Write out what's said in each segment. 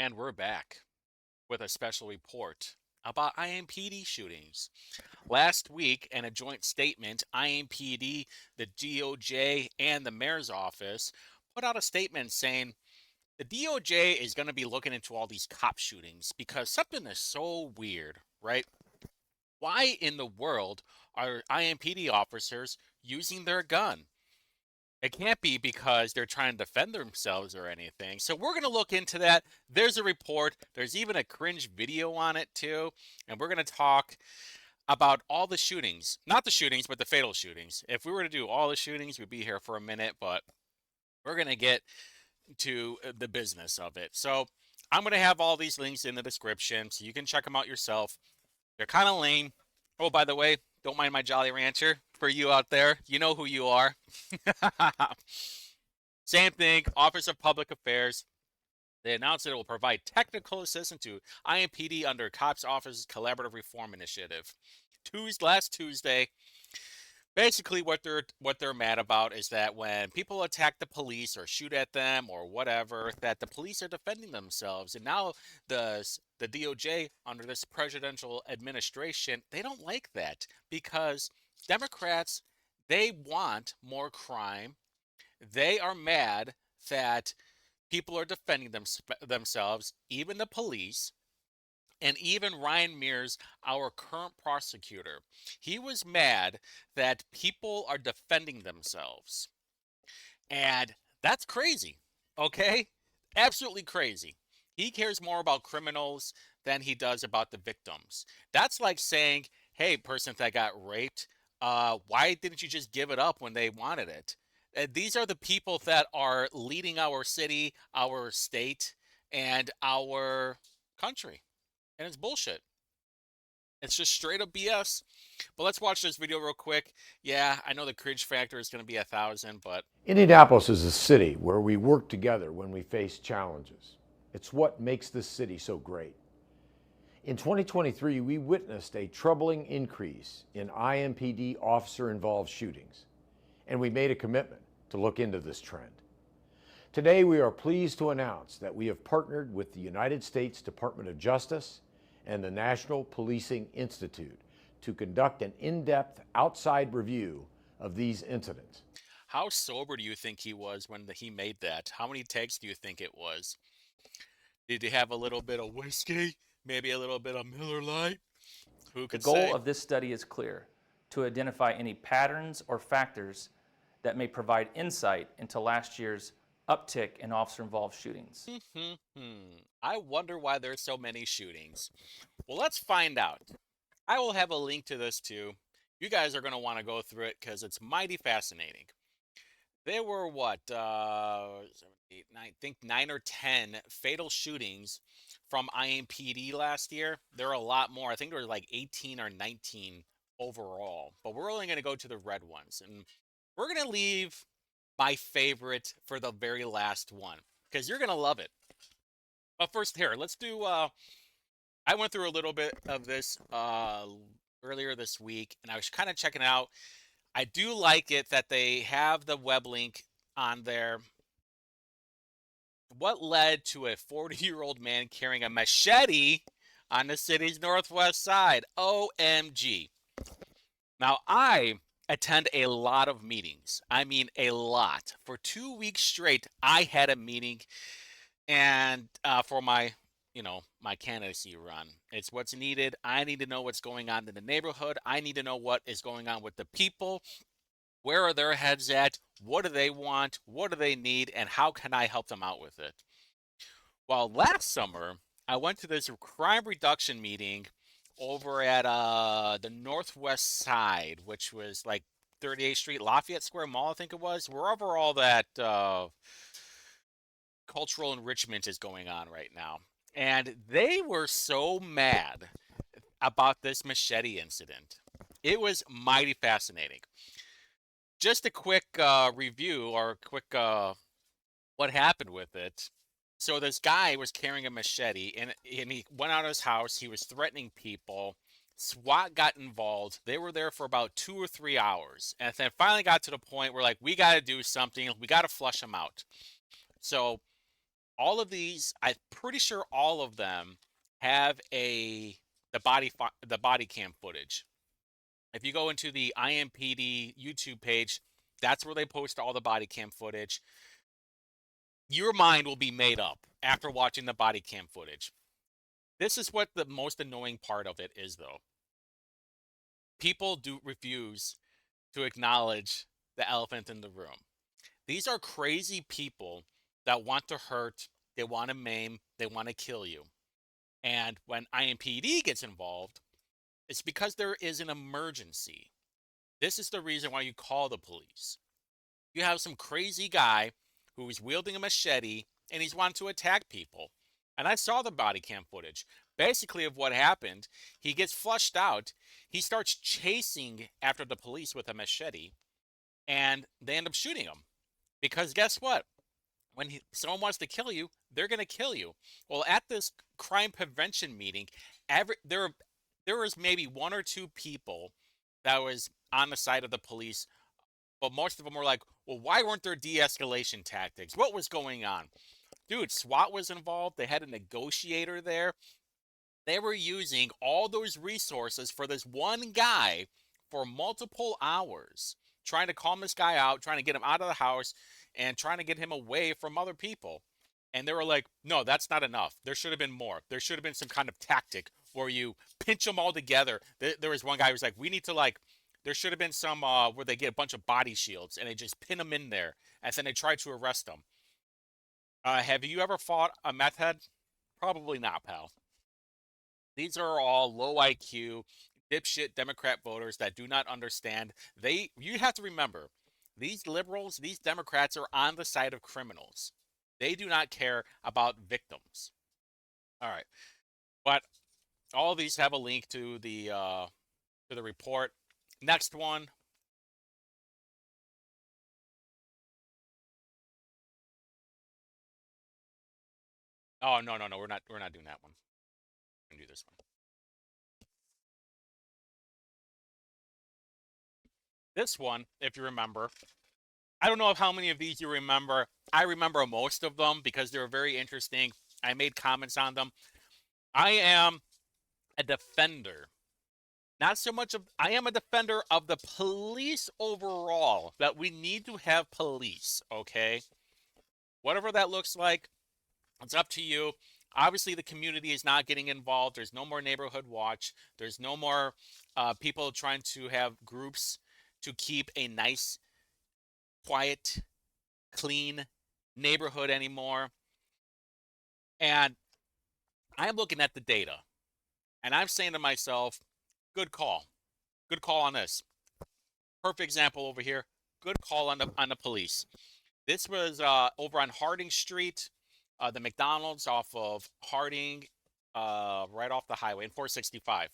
And we're back with a special report about IMPD shootings. Last week, in a joint statement, IMPD, the DOJ, and the mayor's office put out a statement saying the DOJ is going to be looking into all these cop shootings because something is so weird, right? Why in the world are IMPD officers using their gun? It can't be because they're trying to defend themselves or anything. So we're going to look into that. There's a report. There's even a cringe video on it too. And we're going to talk about all the shootings. Not the shootings, but the fatal shootings. If we were to do all the shootings, we'd be here for a minute, but we're going to get to the business of it. So I'm going to have all these links in the description so you can check them out yourself. They're kind of lame. Oh, by the way, don't mind my Jolly Rancher. For you out there, you know who you are. Same thing, Office of Public Affairs. They announced that it will provide technical assistance to IMPD under COPS Office's Collaborative Reform Initiative. Last Tuesday, basically what they're mad about is that when people attack the police or shoot at them or whatever, that the police are defending themselves. And now the DOJ under this presidential administration, they don't like that because Democrats, they want more crime. They are mad that people are defending themselves, even the police, and even Ryan Mears, our current prosecutor. He was mad that people are defending themselves. And that's crazy, okay? Absolutely crazy. He cares more about criminals than he does about the victims. That's like saying, hey, person that got raped, why didn't you just give it up when they wanted it? These are the people that are leading our city, our state, and our country. And it's bullshit. It's just straight up BS. But let's watch this video real quick. Yeah, I know the cringe factor is going to be 1,000, but Indianapolis is a city where we work together when we face challenges. It's what makes this city so great. In 2023, we witnessed a troubling increase in IMPD officer-involved shootings, and we made a commitment to look into this trend. Today, we are pleased to announce that we have partnered with the United States Department of Justice and the National Policing Institute to conduct an in-depth outside review of these incidents. how sober do you think he was when he made that? How many takes do you think it was? Did he have a little bit of whiskey? Maybe a little bit of Miller Lite? Who The could goal say? of this study is clear: to identify any patterns or factors that may provide insight into last year's uptick in officer-involved shootings. I wonder why there's so many shootings. Well, let's find out. I will have a link to this too. You guys are going to want to go through it because it's mighty fascinating. There were what, 7, 8, 9, I think 9 or 10 fatal shootings from IMPD last year. There are a lot more. I think there were like 18 or 19 overall, but we're only going to go to the red ones. And we're going to leave my favorite for the very last one because you're going to love it. But first, here, let's do. I went through a little bit of this earlier this week, and I was kind of checking it out. I do like it that they have the web link on there. What led to a 40-year-old man carrying a machete on the city's northwest side? OMG. Now, I attend a lot of meetings. I mean, a lot. For 2 weeks straight, I had a meeting, and for my candidacy run. It's what's needed. I need to know what's going on in the neighborhood. I need to know what is going on with the people. Where are their heads at? What do they want? What do they need? And how can I help them out with it? Well, last summer, I went to this crime reduction meeting over at the northwest side, which was like 38th Street, Lafayette Square Mall, I think it was, wherever all that cultural enrichment is going on right now. And they were so mad about this machete incident. It was mighty fascinating. Just a quick review or quick what happened with it. So this guy was carrying a machete and he went out of his house. He was threatening people. SWAT got involved. They were there for about 2 or 3 hours. And then finally got to the point where like, we got to do something. We got to flush him out. So All of these, I'm pretty sure all of them have the body cam footage. If you go into the IMPD YouTube page, that's where they post all the body cam footage. Your mind will be made up after watching the body cam footage. This is what the most annoying part of it is, though. People do refuse to acknowledge the elephant in the room. These are crazy people that want to hurt, they want to maim, they want to kill you. And when IMPD gets involved, it's because there is an emergency. This is the reason why you call the police. You have some crazy guy who's wielding a machete and he's wanting to attack people. And I saw the body cam footage. Basically, of what happened, he gets flushed out. He starts chasing after the police with a machete, and they end up shooting him. Because guess what? When someone wants to kill you, they're going to kill you. Well, at this crime prevention meeting, there was maybe one or two people that was on the side of the police, but most of them were like, well, why weren't there de-escalation tactics? What was going on? Dude, SWAT was involved. They had a negotiator there. They were using all those resources for this one guy for multiple hours, trying to calm this guy out, trying to get him out of the house, and trying to get him away from other people. And they were like, no, that's not enough. There should have been more. There should have been some kind of tactic where you pinch them all together. There was one guy who was like, we need to there should have been some where they get a bunch of body shields and they just pin them in there. And then they try to arrest them. Have you ever fought a meth head? Probably not, pal. These are all low IQ, dipshit Democrat voters that do not understand. You have to remember, these liberals, these Democrats are on the side of criminals. They do not care about victims. All right, but all of these have a link to the report. Next one. Oh no, we're not doing that one. We're gonna do this one. This one, if you remember, I don't know how many of these you remember. I remember most of them because they were very interesting. I made comments on them. I am a defender. Not so much of, I am a defender of the police overall, that we need to have police, okay? Whatever that looks like, it's up to you. Obviously, the community is not getting involved. There's no more neighborhood watch. There's no more people trying to have groups to keep a nice, quiet, clean neighborhood anymore. And I'm looking at the data and I'm saying to myself, good call. Good call on this. Perfect example over here. Good call on the police. This was over on Harding Street, the McDonald's off of Harding, right off the highway in 465.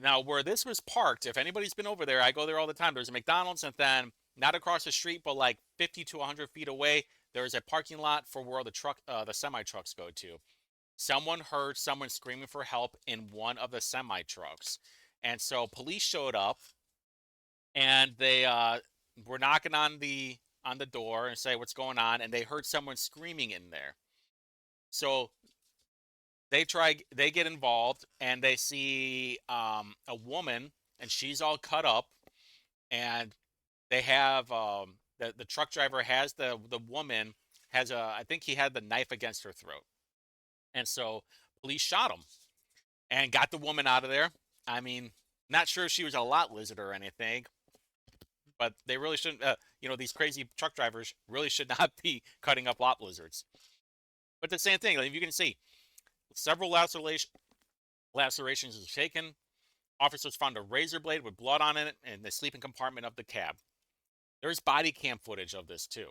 Now, where this was parked, if anybody's been over there, I go there all the time. There's a McDonald's, and then not across the street, but like 50 to 100 feet away, there's a parking lot for where the semi trucks go to. Someone heard someone screaming for help in one of the semi trucks, and so police showed up, and they were knocking on the door and say what's going on, and they heard someone screaming in there. So they get involved, and they see a woman, and she's all cut up, and they have the truck driver has the woman has I think he had the knife against her throat, and so police shot him and got the woman out of there. I mean, not sure if she was a lot lizard or anything, but they really shouldn't. These crazy truck drivers really should not be cutting up lot lizards. But the same thing, like you can see, several lacerations were taken. Officers found a razor blade with blood on it in the sleeping compartment of the cab. There's body cam footage of this too.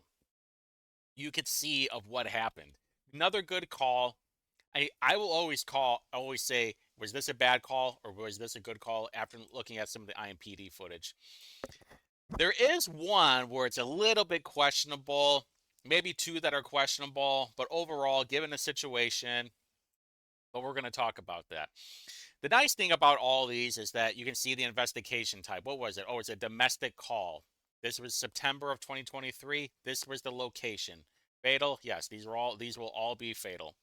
You could see of what happened. Another good call. I will always say, was this a bad call or was this a good call after looking at some of the IMPD footage? There is one where it's a little bit questionable, maybe two that are questionable, but overall, given the situation, but we're going to talk about that. The nice thing about all these is that you can see the investigation type. What was it? Oh, it's a domestic call. This was September of 2023. This was the location. Fatal? Yes, these will all be fatal.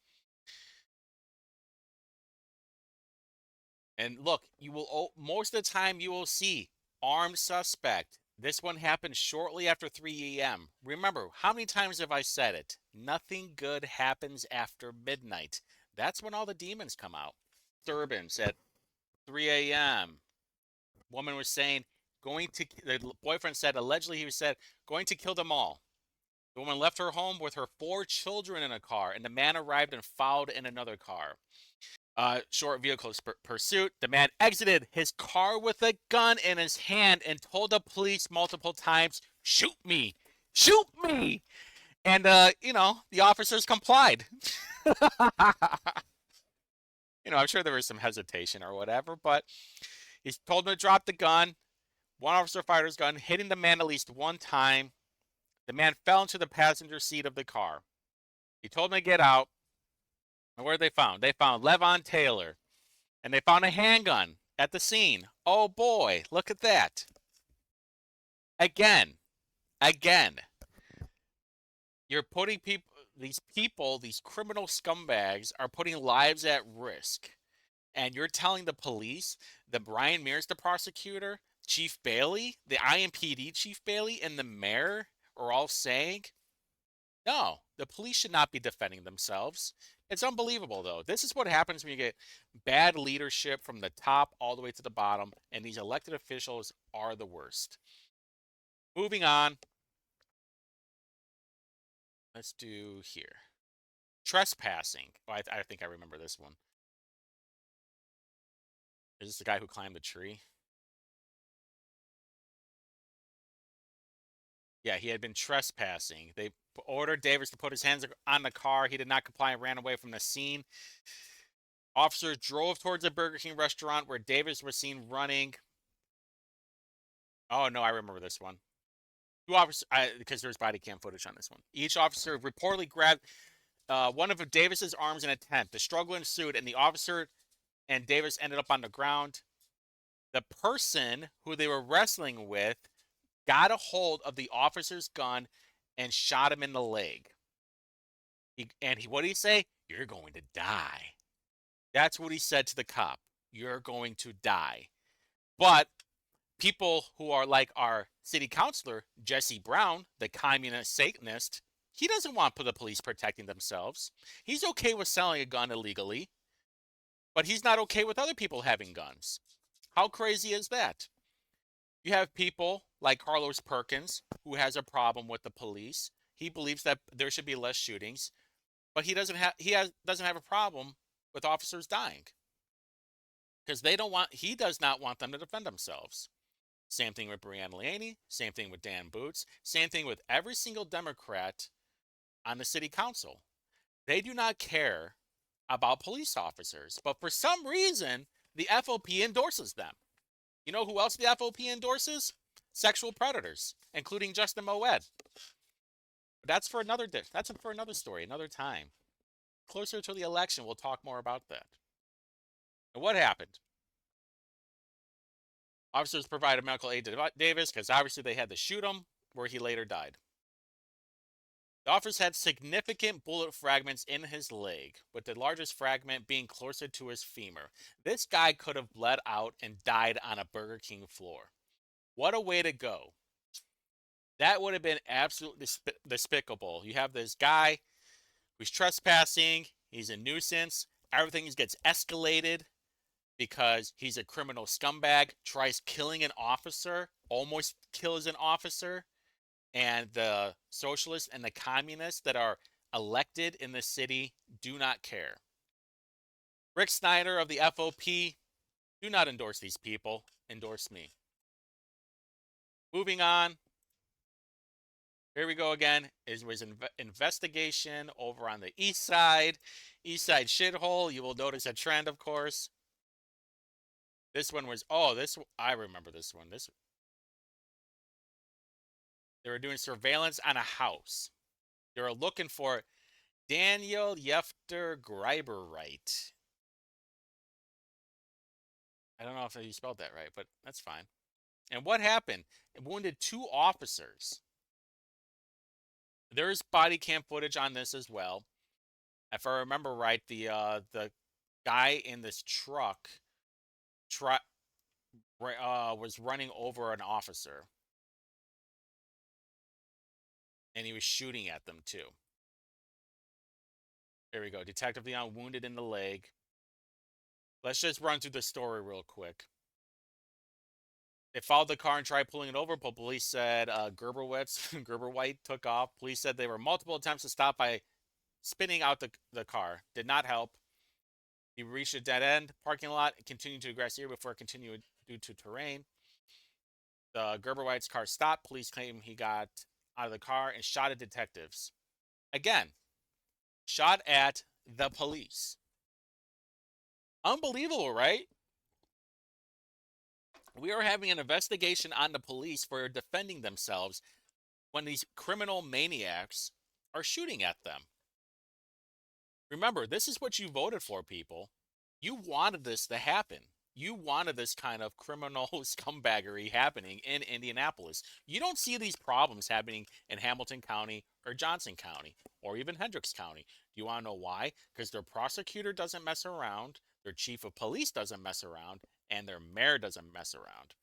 And look, you will most of the time you will see armed suspect. This one happened shortly after 3 a.m. Remember, how many times have I said it? Nothing good happens after midnight. That's when all the demons come out. Disturbance at 3 a.m. Woman was saying the boyfriend said allegedly he said going to kill them all. The woman left her home with her 4 children in a car, and the man arrived and followed in another car. Short vehicle pursuit. The man exited his car with a gun in his hand and told the police multiple times, "Shoot me, shoot me!" And the officers complied. I'm sure there was some hesitation or whatever, but he told him to drop the gun. One officer fired his gun, hitting the man at least one time. The man fell into the passenger seat of the car. He told him to get out. And where did they found? They found Levon Taylor. And they found a handgun at the scene. Oh boy, look at that. Again. You're putting these criminal scumbags are putting lives at risk. And you're telling the police that Brian Mears, the prosecutor, Chief Bailey, the IMPD Chief Bailey, and the mayor are all saying, no, the police should not be defending themselves. It's unbelievable, though. This is what happens when you get bad leadership from the top all the way to the bottom, and these elected officials are the worst. Moving on. Let's do here. Trespassing. Oh, I think I remember this one. Is this the guy who climbed the tree? Yeah, he had been trespassing. They ordered Davis to put his hands on the car. He did not comply and ran away from the scene. Officers drove towards a Burger King restaurant where Davis was seen running. Oh, no, I remember this one. Two officers, because there's body cam footage on this one. Each officer reportedly grabbed one of Davis's arms in an attempt. The struggle ensued, and the officer and Davis ended up on the ground. The person who they were wrestling with got a hold of the officer's gun and shot him in the leg. What did he say? You're going to die. That's what he said to the cop. You're going to die. But people who are like our city councilor, Jesse Brown, the communist Satanist, he doesn't want the police protecting themselves. He's okay with selling a gun illegally, but he's not okay with other people having guns. How crazy is that? You have people like Carlos Perkins, who has a problem with the police. He believes that there should be less shootings, but he doesn't have a problem with officers dying because he does not want them to defend themselves. Same thing with Breanna Laney, same thing with Dan Boots, same thing with every single Democrat on the city council. They do not care about police officers, but for some reason, the FOP endorses them. You know who else the FOP endorses? Sexual predators, including Justin Moed. That's for another story, another time. Closer to the election, we'll talk more about that. And what happened? Officers provided medical aid to Davis because obviously they had to shoot him, where he later died. The officers had significant bullet fragments in his leg, with the largest fragment being closer to his femur. This guy could have bled out and died on a Burger King floor. What a way to go. That would have been absolutely despicable. You have this guy who's trespassing, he's a nuisance, everything gets escalated because he's a criminal scumbag, tries killing an officer, almost kills an officer, and the socialists and the communists that are elected in the city do not care. Rick Snyder of the FOP, do not endorse these people, endorse me. Moving on. Here we go again. It was an investigation over on the east side shithole. You will notice a trend, of course. This one was, I remember this one. They were doing surveillance on a house. They were looking for Daniel Yefter Greiberwright. I don't know if you spelled that right, but that's fine. And what happened? It wounded 2 officers. There's body cam footage on this as well. If I remember right, the guy in this truck was running over an officer, and he was shooting at them too. There we go. Detective Leon wounded in the leg. Let's just run through the story real quick. They followed the car and tried pulling it over, but police said Gerberweit took off. Police said there were multiple attempts to stop by spinning out the car. Did not help. He reached a dead end parking lot and continued to aggress here before continuing due to terrain. The Gerberweit's car stopped. Police claim he got out of the car and shot at detectives. Again, shot at the police. Unbelievable, right? We are having an investigation on the police for defending themselves when these criminal maniacs are shooting at them. Remember, this is what you voted for, people. You wanted this to happen. You wanted this kind of criminal scumbaggery happening in Indianapolis. You don't see these problems happening in Hamilton County or Johnson County or even Hendricks County. Do you want to know why? Because their prosecutor doesn't mess around, their chief of police doesn't mess around, and their mayor doesn't mess around.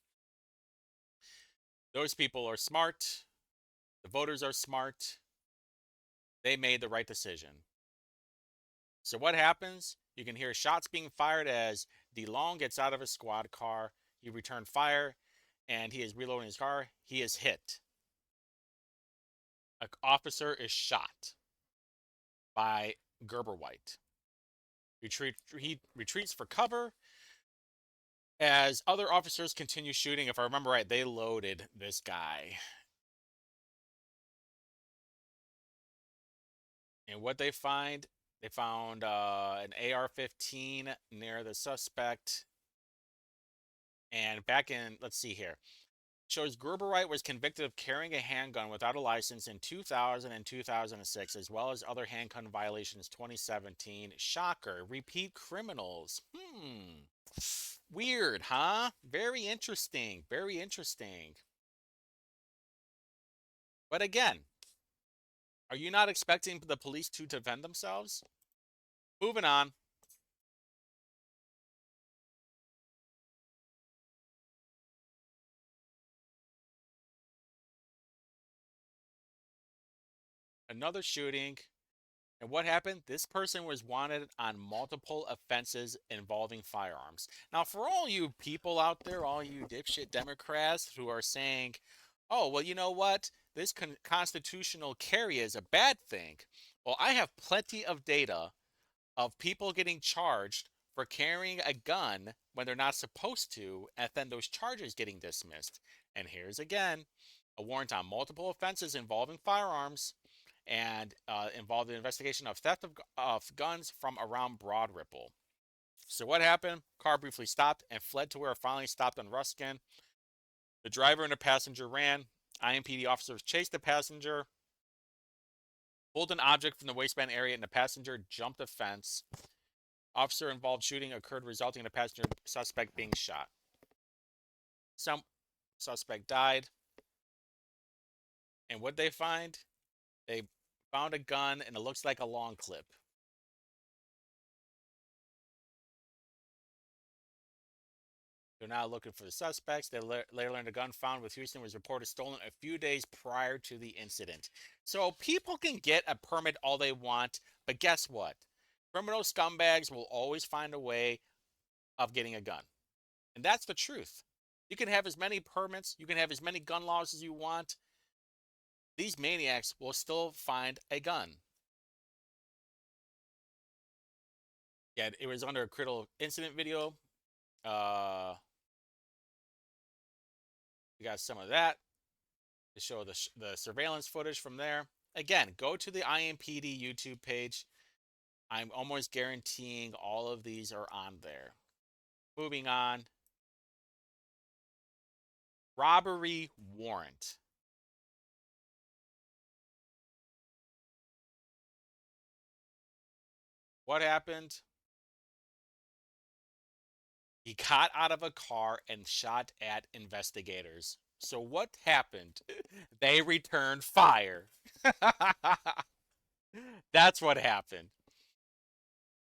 Those people are smart. The voters are smart. They made the right decision. So what happens? You can hear shots being fired as DeLong gets out of his squad car. He returned fire, and he is reloading his car. He is hit. An officer is shot by Gerberweit. He retreats for cover as other officers continue shooting. If I remember right, they loaded this guy. And what they found an AR-15 near the suspect. And back in, let's see here, shows Gerberweit was convicted of carrying a handgun without a license in 2000 and 2006, as well as other handgun violations 2017. Shocker. Repeat criminals. Weird, huh? Very interesting. Very interesting. But again, are you not expecting the police to defend themselves? Moving on. Another shooting. And what happened? This person was wanted on multiple offenses involving firearms. Now, for all you people out there, all you dipshit Democrats who are saying, oh, well, you know what? This constitutional carry is a bad thing. Well, I have plenty of data of people getting charged for carrying a gun when they're not supposed to, and then those charges getting dismissed. And here's again a warrant on multiple offenses involving firearms and involved the investigation of theft of guns from around Broad Ripple. So what happened? Car briefly stopped and fled to where it finally stopped on Ruskin. The driver and the passenger ran. IMPD officers chased the passenger, pulled an object from the waistband area, and the passenger jumped a fence. Officer involved shooting occurred, resulting in the passenger suspect being shot. Some suspect died. And what they find? They found a gun, and it looks like a long clip. They're now looking for the suspects. They later learned a gun found with Houston was reported stolen a few days prior to the incident. So people can get a permit all they want, but guess what? Criminal scumbags will always find a way of getting a gun. And that's the truth. You can have as many permits, you can have as many gun laws as you want. These maniacs will still find a gun. Yeah, it was under a critical incident video. We got some of that to show the surveillance footage from there. Again, go to the IMPD YouTube page. I'm almost guaranteeing all of these are on there. Moving on. Robbery warrant. What happened? He got out of a car and shot at investigators. So what happened? They returned fire. That's what happened.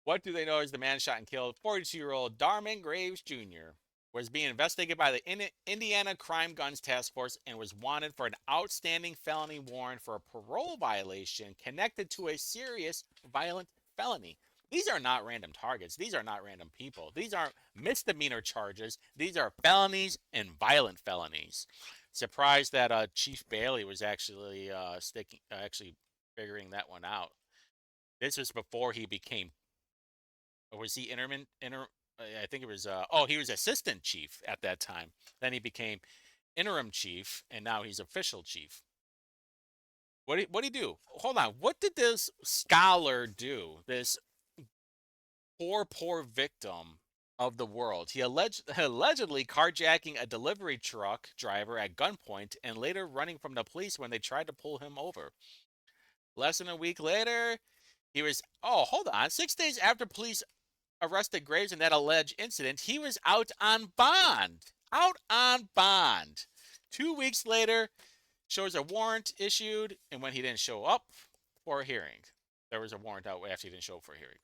What do they know is the man shot and killed 42-year-old Darman Graves Jr. was being investigated by the Indiana Crime Guns Task Force and was wanted for an outstanding felony warrant for a parole violation connected to a serious violent felony. These are not random targets. These are not random people. These aren't misdemeanor charges. These are felonies and violent felonies. Surprised that Chief Bailey was actually figuring that one out. This was before he became, or was he I think it was, he was assistant chief at that time. Then he became interim chief, and now he's official chief. What did he do? Hold on. What did this scholar do? This poor victim of the world. He allegedly carjacking a delivery truck driver at gunpoint and later running from the police when they tried to pull him over. Less than a week later, he was, hold on. 6 days after police arrested Graves in that alleged incident, he was out on bond. Out on bond. 2 weeks later, shows a warrant issued, and when he didn't show up for a hearing, there was a warrant out after he didn't show up for a hearing.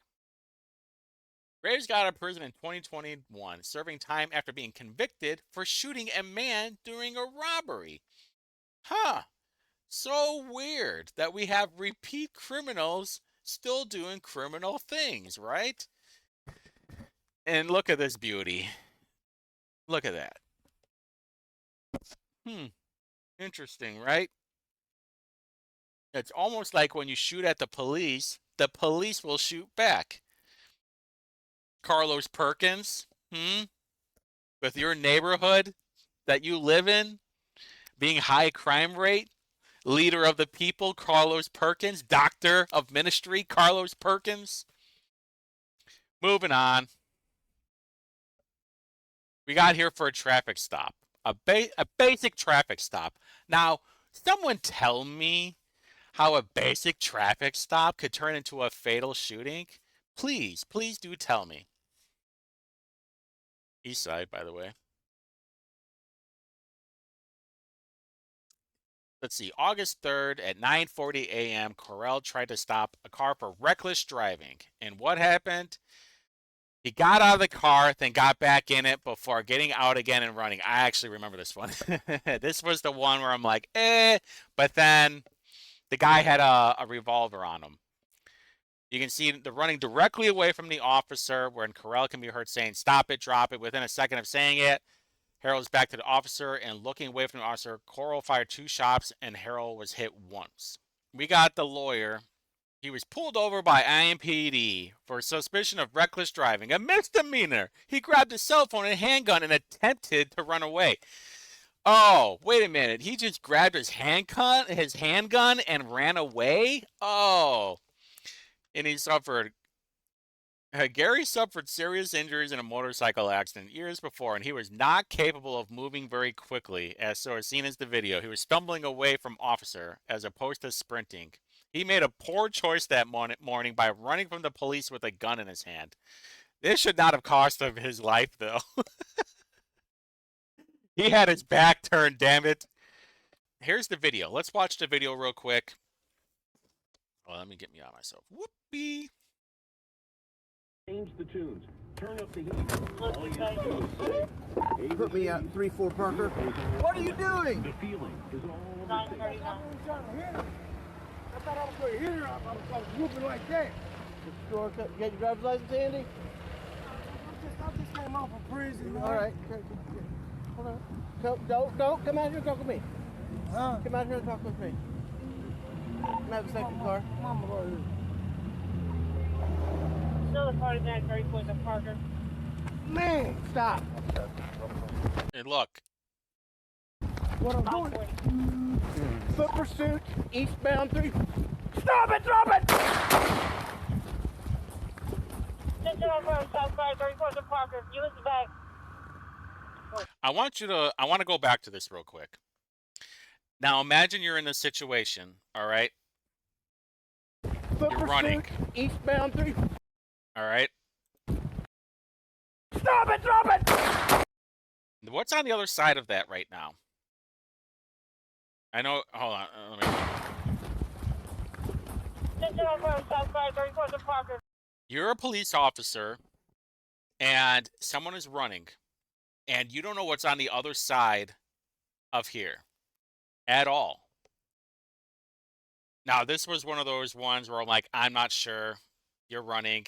Graves got out of prison in 2021, serving time after being convicted for shooting a man during a robbery. So weird that we have repeat criminals still doing criminal things, right? And look at this beauty. Look at that. Interesting, right? It's almost like when you shoot at the police will shoot back. Carlos Perkins, with your neighborhood that you live in being high crime rate, leader of the people, Carlos Perkins, doctor of ministry, Carlos Perkins. Moving on. We got here for a traffic stop, a basic traffic stop. Now, someone tell me how a basic traffic stop could turn into a fatal shooting. Please do tell me. East Side, by the way. Let's see, August 3rd at 9:40 a.m., Correll tried to stop a car for reckless driving. And what happened? He got out of the car, then got back in it before getting out again and running. I actually remember this one. This was the one where I'm like, but then the guy had a revolver on him. You can see the running directly away from the officer, when Correll can be heard saying, "Stop it, drop it." Within a second of saying it, Harold's back to the officer and looking away from the officer. Correll fired 2 shots and Harold was hit once. We got the lawyer. He was pulled over by IMPD for suspicion of reckless driving, a misdemeanor. He grabbed his cell phone and handgun and attempted to run away. Oh, wait a minute. He just grabbed his handgun and ran away? Oh. And he suffered. Gary suffered serious injuries in a motorcycle accident years before, and he was not capable of moving very quickly, as seen as the video. He was stumbling away from officer as opposed to sprinting. He made a poor choice that morning by running from the police with a gun in his hand. This should not have cost him his life, though. He had his back turned, damn it. Here's the video. Let's watch the video real quick. Oh, let me get me on myself. Whoopee. Change the tunes. Turn up the heat. All you do is say, Put me at 3-4 Parker. What are you doing? the feeling is all Nine the thirty-nine. I thought I was going to hit her. I was whooping like that. You got your driver's license, Andy? I just came off of prison, man. All right. Hold on. Don't come out here and talk with me. Huh? Come out here and talk with me. Come out of the second car. Mama, Lord. Still the 49 30 points of Parker. Man, stop. And look. What I'm doing? Foot pursuit, eastbound 3. Stop it! Drop it! Just on road, southbound 30 points of Parker. You listen back. I want to go back to this real quick. Now imagine you're in this situation, all right? Foot You're pursuit, running. eastbound 3. All right? Stop it! Drop it! What's on the other side of that right now? I know. Hold on. Let me. Attention all cars southbound 34th and Parker. You're a police officer, and someone is running, and you don't know what's on the other side of here at all. Now, this was one of those ones where I'm like, I'm not sure. You're running,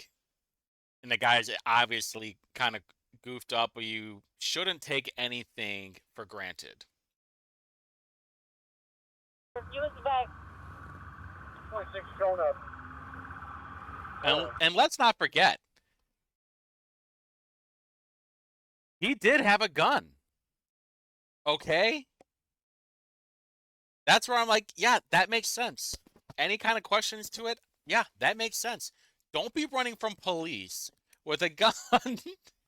and the guy's obviously kind of goofed up, but you shouldn't take anything for granted. Review is back. 26 showing up. And let's not forget, he did have a gun. Okay? That's where I'm like, yeah, that makes sense. Any kind of questions to it? Yeah, that makes sense. Don't be running from police with a gun.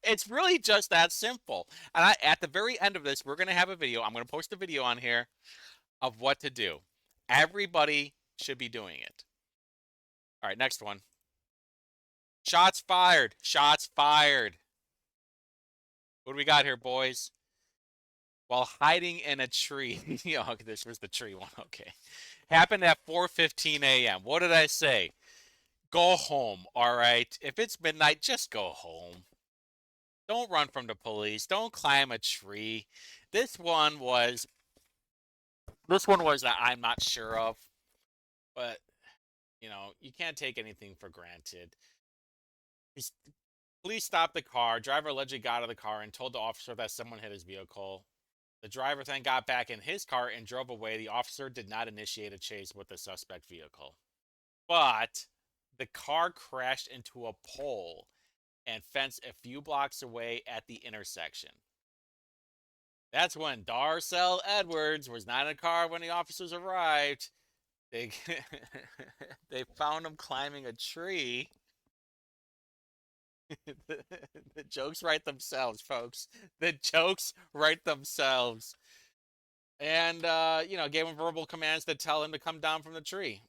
It's really just that simple. And at the very end of this, we're going to have a video. I'm going to post a video on here of what to do. Everybody should be doing it. All right, next one. Shots fired. Shots fired. What do we got here, boys? While hiding in a tree. Oh, this was the tree one. Okay. Happened at 4:15 a.m. What did I say? Go home, all right? If it's midnight, just go home. Don't run from the police. Don't climb a tree. This one was that I'm not sure of. But, you know, you can't take anything for granted. Police stopped the car. Driver allegedly got out of the car and told the officer that someone hit his vehicle. The driver then got back in his car and drove away. The officer did not initiate a chase with the suspect vehicle. But the car crashed into a pole and fence a few blocks away at the intersection. That's when Darcel Edwards was not in a car when the officers arrived. They found him climbing a tree. The jokes write themselves, folks. The jokes write themselves. And, gave him verbal commands to tell him to come down from the tree.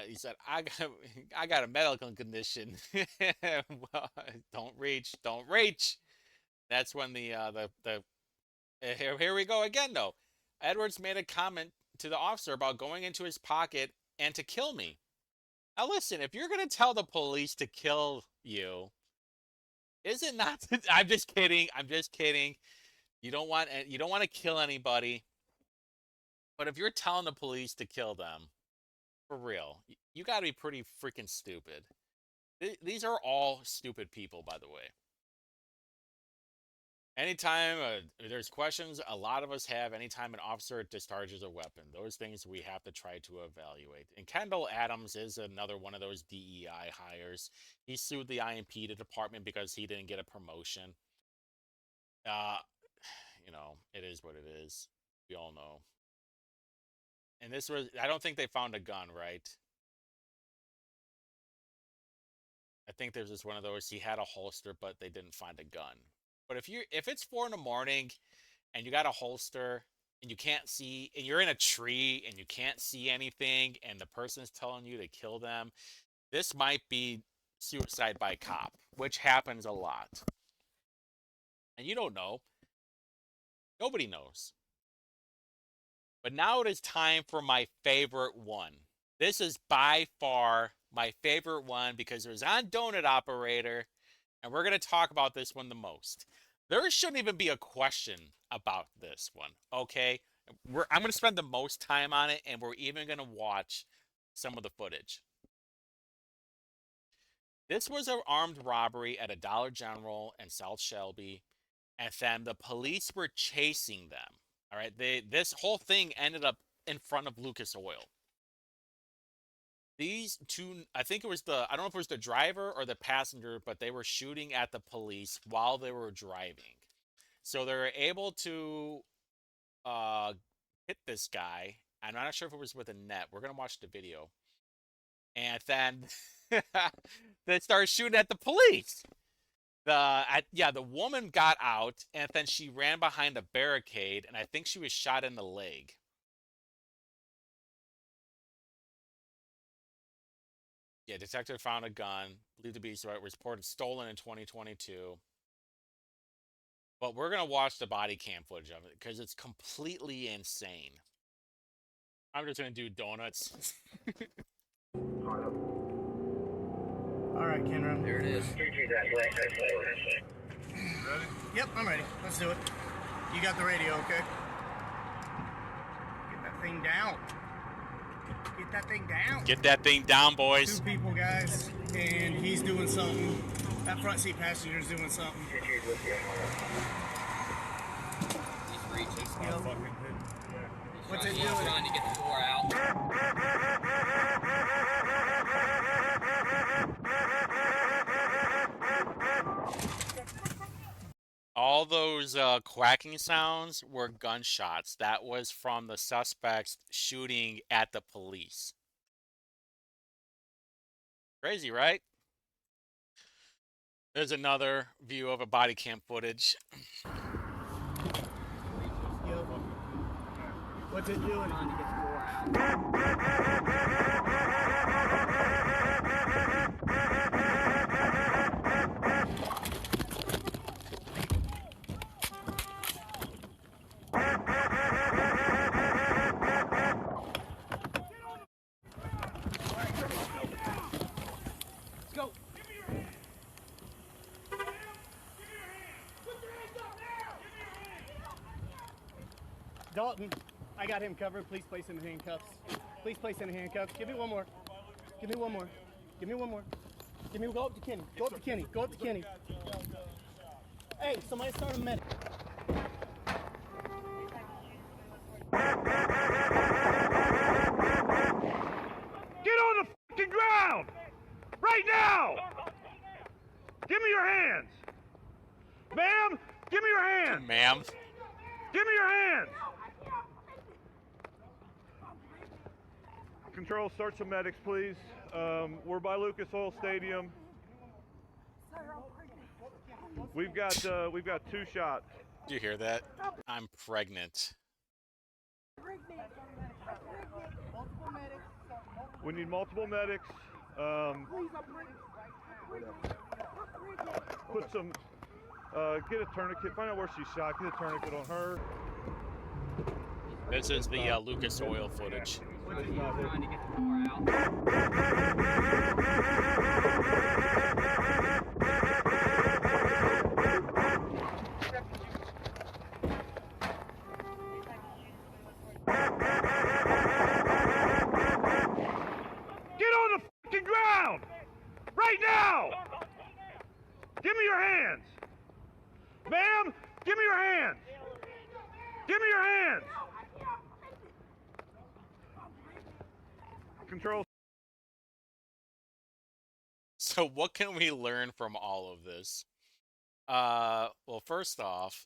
He said, I got a medical condition. Well, don't reach. That's when here we go again, though. Edwards made a comment to the officer about going into his pocket and to kill me. Now listen, if you're going to tell the police to kill you, is it not? I'm just kidding. You don't want to kill anybody. But if you're telling the police to kill them, for real, you got to be pretty freaking stupid. These are all stupid people, by the way. Anytime there's questions, a lot of us have anytime an officer discharges a weapon. Those things we have to try to evaluate. And Kendall Adams is another one of those DEI hires. He sued the IMPD department because he didn't get a promotion. It is what it is. We all know. And this was, I don't think they found a gun, right? I think there's just one of those, he had a holster, but they didn't find a gun. But if it's 4 a.m. and you got a holster and you can't see, and you're in a tree and you can't see anything, and the person's telling you to kill them, this might be suicide by cop, which happens a lot. And you don't know. Nobody knows. But now it is time for my favorite one. This is by far my favorite one because it was on Donut Operator, and we're going to talk about this one the most. There shouldn't even be a question about this one, okay? I'm going to spend the most time on it, and we're even going to watch some of the footage. This was an armed robbery at a Dollar General in South Shelby, and then the police were chasing them. All right, this whole thing ended up in front of Lucas Oil. These two, I think it was I don't know if it was the driver or the passenger, but they were shooting at the police while they were driving. So they were able to hit this guy. I'm not sure if it was with a net. We're going to watch the video. And then they started shooting at the police. The woman got out, and then she ran behind a barricade, and I think she was shot in the leg. Yeah, detective found a gun, believed to be reported stolen in 2022. But we're going to watch the body cam footage of it because it's completely insane. I'm just gonna do donuts. All right, Kenra. There it is. Yep, I'm ready. Let's do it. You got the radio, okay? Get that thing down. Get that thing down. Get that thing down, boys. 2 people, guys, and he's doing something. That front seat passenger's doing something. He's reaching. What's it He's doing? trying to get the door out. All those quacking sounds were gunshots. That was from the suspects shooting at the police. Crazy, right? There's another view of a body cam footage. What's it doing? Trying to get the door out. Let's go. Dalton, I got him covered. Please place him in handcuffs. Please place him in handcuffs. Give me one more. Give me one more. Give me one more. Give me, go up to Kenny. Go up to Kenny. Go up to Kenny. Hey, somebody start a medic. Get on the fucking ground! Right now! Give me your hands! Ma'am, give me your hands! Ma'am. Give me your hands! Control, start some medics, please. We're by Lucas Oil Stadium. We've got 2 shots. Do you hear that? I'm pregnant. We need multiple medics. Put some, get a tourniquet, find out where she's shot, get a tourniquet on her. This is the Lucas Oil footage. He's trying to get the door out. Get on the fucking ground! Right now! Give me your hands! Ma'am, give me your hands! Give me your hands! Control. So what can we learn from all of this? Well, first off,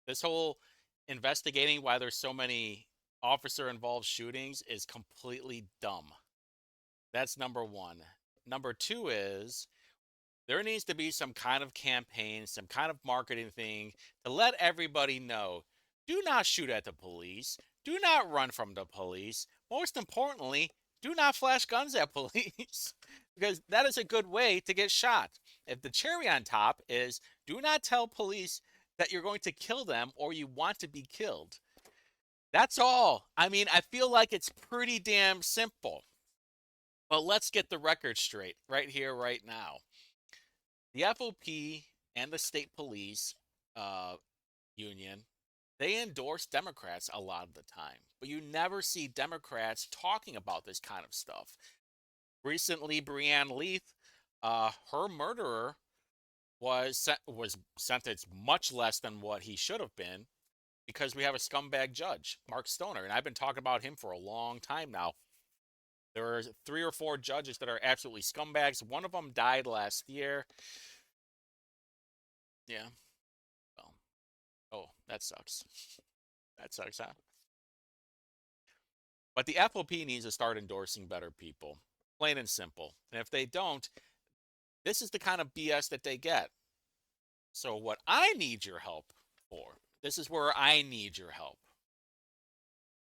this whole investigating why there's so many officer-involved shootings is completely dumb. That's number one. Number two is there needs to be some kind of campaign, some kind of marketing thing to let everybody know, do not shoot at the police. Do not run from the police. Most importantly, do not flash guns at police because that is a good way to get shot. If the cherry on top is do not tell police that you're going to kill them or you want to be killed. That's all. I mean, I feel like it's pretty damn simple. But let's get the record straight right here, right now. The FOP and the state police union, they endorse Democrats a lot of the time. But you never see Democrats talking about this kind of stuff. Recently, Breanne Leath, her murderer was sentenced much less than what he should have been because we have a scumbag judge, Mark Stoner. And I've been talking about him for a long time now. There are 3 or 4 judges that are absolutely scumbags. One of them died last year. Yeah. Well. Oh, that sucks. That sucks, huh? But the FOP needs to start endorsing better people. Plain and simple. And if they don't, this is the kind of BS that they get. So what I need your help for, this is where I need your help.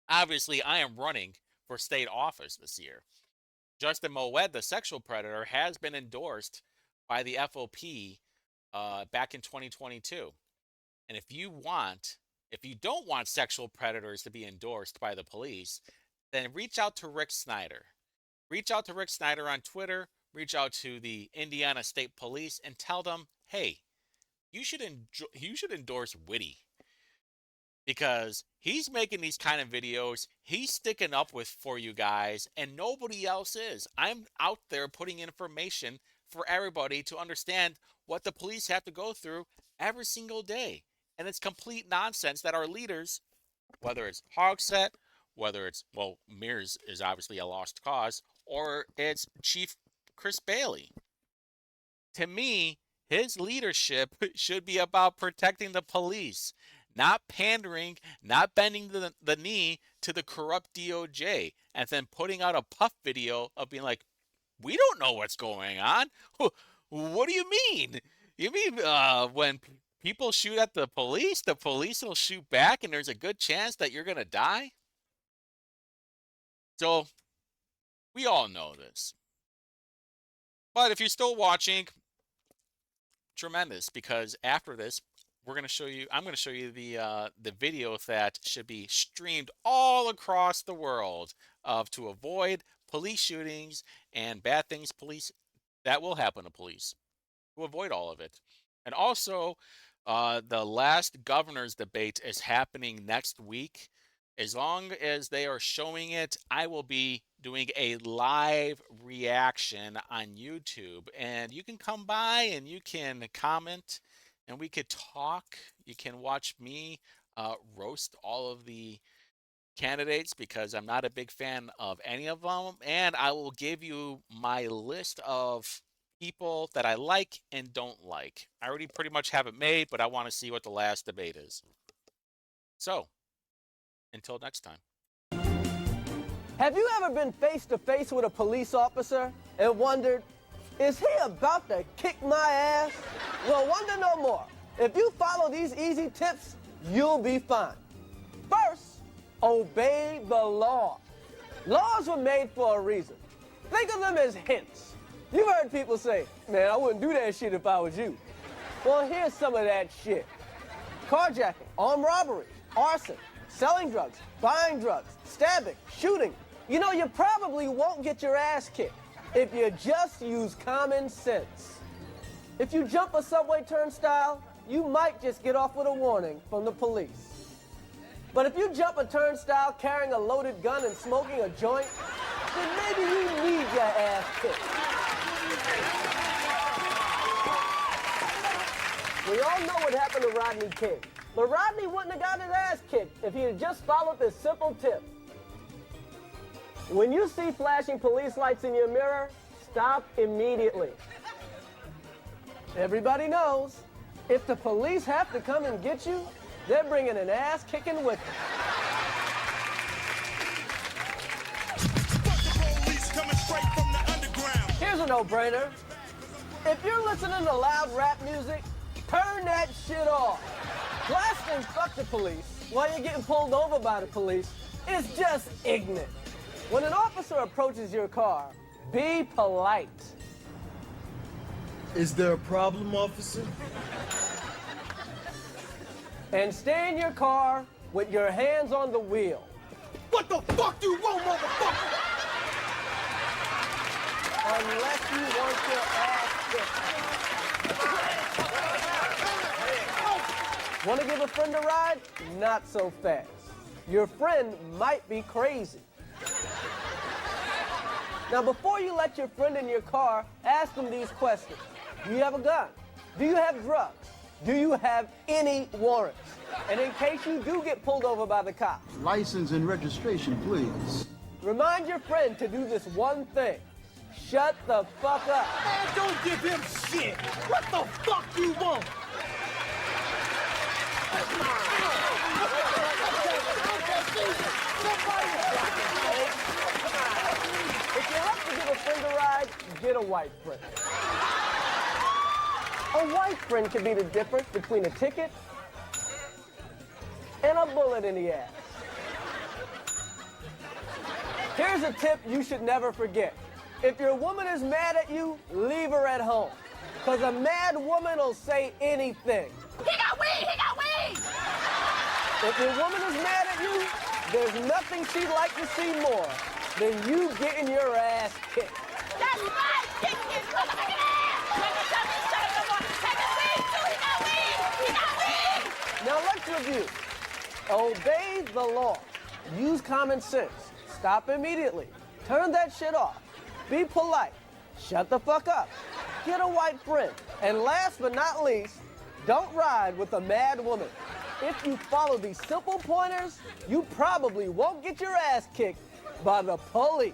Obviously, I am running for state office this year. Justin Moed, the sexual predator, has been endorsed by the FOP back in 2022. And if you don't want sexual predators to be endorsed by the police, then reach out to Rick Snyder. Reach out to Rick Snyder on Twitter. Reach out to the Indiana State Police and tell them, hey, you should endorse Whitty, because he's making these kind of videos. He's sticking up for you guys, and nobody else is. I'm out there putting information for everybody to understand what the police have to go through every single day. And it's complete nonsense that our leaders, whether it's Hogsett, whether it's, well, Mears is obviously a lost cause, or it's Chief Chris Bailey. To me, his leadership should be about protecting the police, not pandering, not bending the knee to the corrupt DOJ, and then putting out a puff video of being like, we don't know what's going on. What do you mean? You mean when people shoot at the police will shoot back and there's a good chance that you're going to die? So, we all know this. But if you're still watching, tremendous, because after this, I'm going to show you the video that should be streamed all across the world to avoid police shootings and bad things that will happen to police, to avoid all of it. And also, the last governor's debate is happening next week. As long as they are showing it, I will be doing a live reaction on YouTube. And you can come by and you can comment and we could talk. You can watch me roast all of the candidates because I'm not a big fan of any of them. And I will give you my list of people that I like and don't like. I already pretty much have it made, but I want to see what the last debate is. So, until next time. Have you ever been face to face with a police officer and wondered, is he about to kick my ass? Well, wonder no more. If you follow these easy tips, you'll be fine. First, obey the law. Laws were made for a reason. Think of them as hints. You've heard people say, man, I wouldn't do that shit if I was you. Well, here's some of that shit. Carjacking, armed robbery, arson, selling drugs, buying drugs, stabbing, shooting. You know, you probably won't get your ass kicked if you just use common sense. If you jump a subway turnstile, you might just get off with a warning from the police. But if you jump a turnstile carrying a loaded gun and smoking a joint, then maybe you need your ass kicked. We all know what happened to Rodney King. But Rodney wouldn't have got his ass kicked if he had just followed this simple tip. When you see flashing police lights in your mirror, stop immediately. Everybody knows, if the police have to come and get you, they're bringing an ass kicking with them. Here's a no-brainer. If you're listening to loud rap music, turn that shit off. Blasting fuck the police while you're getting pulled over by the police is just ignorant. When an officer approaches your car, be polite. Is there a problem, officer? And stay in your car with your hands on the wheel. What the fuck do you want, motherfucker? Unless you want your ass kicked. Want to give a friend a ride? Not so fast. Your friend might be crazy. Now, before you let your friend in your car, ask them these questions. Do you have a gun? Do you have drugs? Do you have any warrants? And in case you do get pulled over by the cops, License and registration, please. remind your friend to do this one thing. Shut the fuck up. Man, don't give him shit. What the fuck you want? If you have to give a friend a ride, get a white friend. A white friend can be the difference between a ticket and a bullet in the ass. Here's a tip you should never forget. If your woman is mad at you, leave her at home. Because a mad woman will say anything. He got weed! He got weed! If your woman is mad at you, There's nothing she'd like to see more than you getting your ass kicked. That's right! Kick his motherfucking ass! Take a shot, shut up, come on! Take a weed, too! He got weed! He got weed! Now let's review. Obey the law. Use common sense. Stop immediately. Turn that shit off. Be polite. Shut the fuck up. Get a white friend. And last but not least, don't ride with a mad woman. If you follow these simple pointers, you probably won't get your ass kicked by the police.